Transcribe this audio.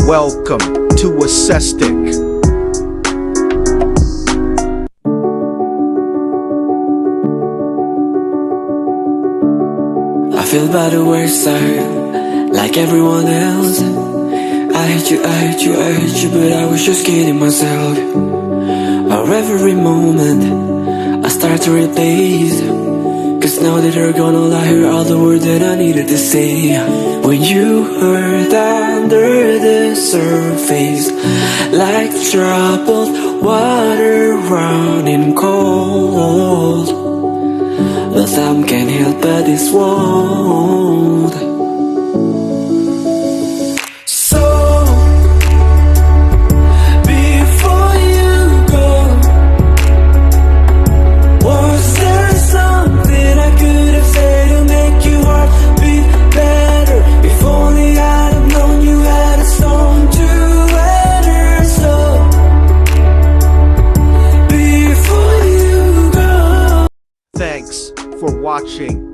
Welcome to Accestic. I feel by the worst side, like everyone else. I hate you, I hate you, I hate you, but I was just kidding myself. Our every moment, I start to replace. Cause now that you're gone, I hear all the words that I needed to say. When you hurt under the surface, like troubled water running cold. The time can't help but this world. So before you go, was there something I could have said to make your heart beat better? If only I'd have known you had a storm to weather. So before you go. Thanks for watching.